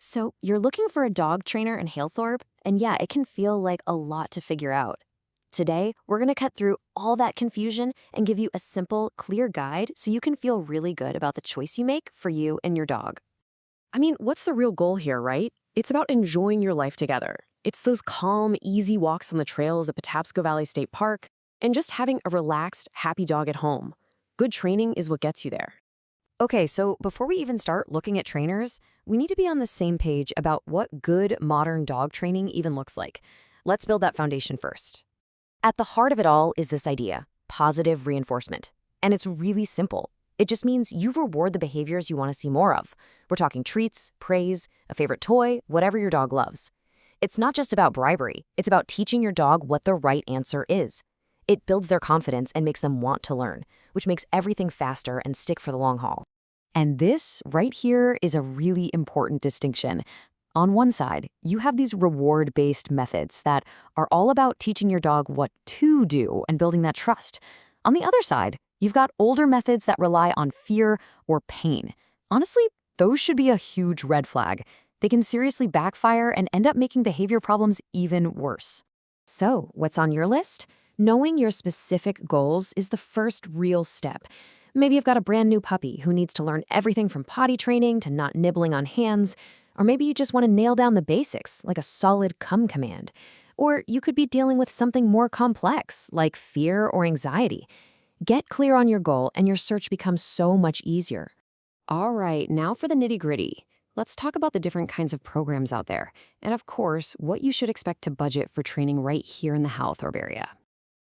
So, you're looking for a dog trainer in Halethorpe, and yeah, it can feel like a lot to figure out. Today, we're going to cut through all that confusion and give you a simple, clear guide so you can feel really good about the choice you make for you and your dog. I mean, what's the real goal here, right? It's about enjoying your life together. It's those calm, easy walks on the trails at Patapsco Valley State Park, and just having a relaxed, happy dog at home. Good training is what gets you there. Okay, so before we even start looking at trainers, we need to be on the same page about what good modern dog training even looks like. Let's build that foundation first. At the heart of it all is this idea, positive reinforcement. And it's really simple. It just means you reward the behaviors you want to see more of. We're talking treats, praise, a favorite toy, whatever your dog loves. It's not just about bribery. It's about teaching your dog what the right answer is. It builds their confidence and makes them want to learn, which makes everything faster and stick for the long haul. And this right here is a really important distinction. On one side, you have these reward-based methods that are all about teaching your dog what to do and building that trust. On the other side, you've got older methods that rely on fear or pain. Honestly, those should be a huge red flag. They can seriously backfire and end up making behavior problems even worse. So, what's on your list? Knowing your specific goals is the first real step. Maybe you've got a brand new puppy who needs to learn everything from potty training to not nibbling on hands. Or maybe you just want to nail down the basics, like a solid come command. Or you could be dealing with something more complex, like fear or anxiety. Get clear on your goal and your search becomes so much easier. All right, now for the nitty-gritty. Let's talk about the different kinds of programs out there. And of course, what you should expect to budget for training right here in the Halethorpe area.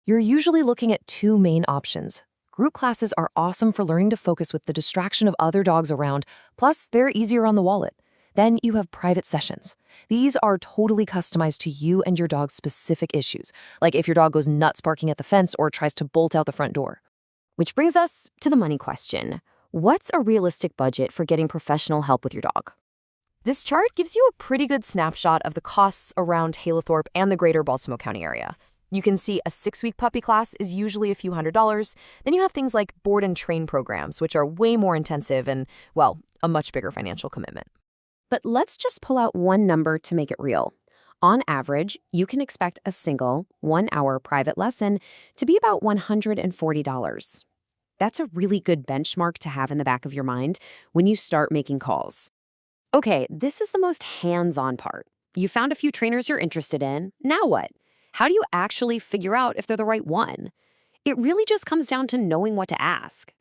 You're usually looking at two main options. Group classes are awesome for learning to focus with the distraction of other dogs around, plus they're easier on the wallet. Then you have private sessions. These are totally customized to you and your dog's specific issues, like if your dog goes nuts barking at the fence or tries to bolt out the front door. Which brings us to the money question. What's a realistic budget for getting professional help with your dog? This chart gives you a pretty good snapshot of the costs around Halethorpe and the greater Baltimore County area. You can see a 6-week puppy class is usually a few $100s. Then you have things like board and train programs, which are way more intensive and, well, a much bigger financial commitment. But let's just pull out one number to make it real. On average, you can expect a single 1-hour private lesson to be about $140. That's a really good benchmark to have in the back of your mind when you start making calls. Okay, this is the most hands-on part. You found a few trainers you're interested in. Now what? How do you actually figure out if they're the right one? It really just comes down to knowing what to ask.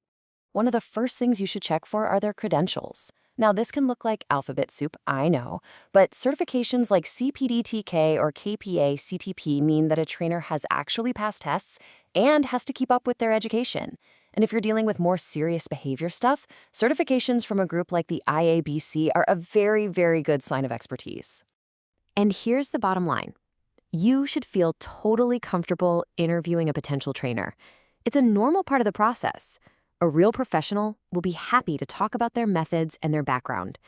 One of the first things you should check for are their credentials. Now, this can look like alphabet soup, I know, but certifications like CPD-TK or KPA-CTP mean that a trainer has actually passed tests and has to keep up with their education. And if you're dealing with more serious behavior stuff, certifications from a group like the IABC are a very, very good sign of expertise. And here's the bottom line. You should feel totally comfortable interviewing a potential trainer. It's a normal part of the process. A real professional will be happy to talk about their methods and their background.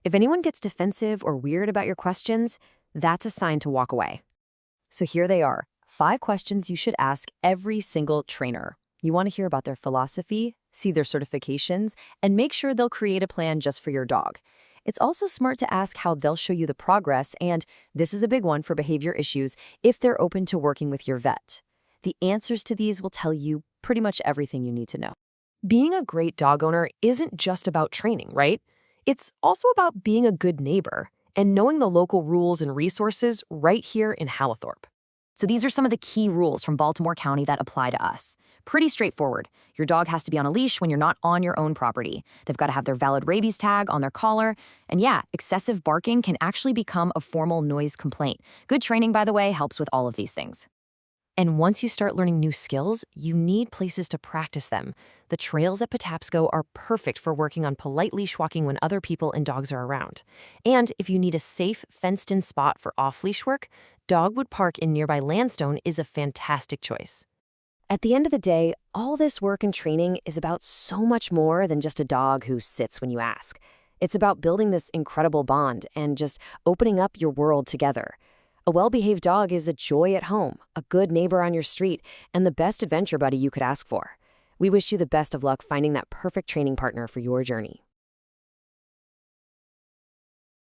If anyone gets defensive or weird about your questions, that's a sign to walk away. So here they are, 5 questions you should ask every single trainer. You want to hear about their philosophy, see their certifications, and make sure they'll create a plan just for your dog. It's also smart to ask how they'll show you the progress, and this is a big one for behavior issues, if they're open to working with your vet. The answers to these will tell you pretty much everything you need to know. Being a great dog owner isn't just about training, right? It's also about being a good neighbor and knowing the local rules and resources right here in Halethorpe. So these are some of the key rules from Baltimore County that apply to us. Pretty straightforward. Your dog has to be on a leash when you're not on your own property. They've got to have their valid rabies tag on their collar. And yeah, excessive barking can actually become a formal noise complaint. Good training, by the way, helps with all of these things. And once you start learning new skills, you need places to practice them. The trails at Patapsco are perfect for working on polite leash walking when other people and dogs are around. And if you need a safe, fenced-in spot for off-leash work, Dogwood Park in nearby Landstone is a fantastic choice. At the end of the day, all this work and training is about so much more than just a dog who sits when you ask. It's about building this incredible bond and just opening up your world together. A well-behaved dog is a joy at home, a good neighbor on your street, and the best adventure buddy you could ask for. We wish you the best of luck finding that perfect training partner for your journey.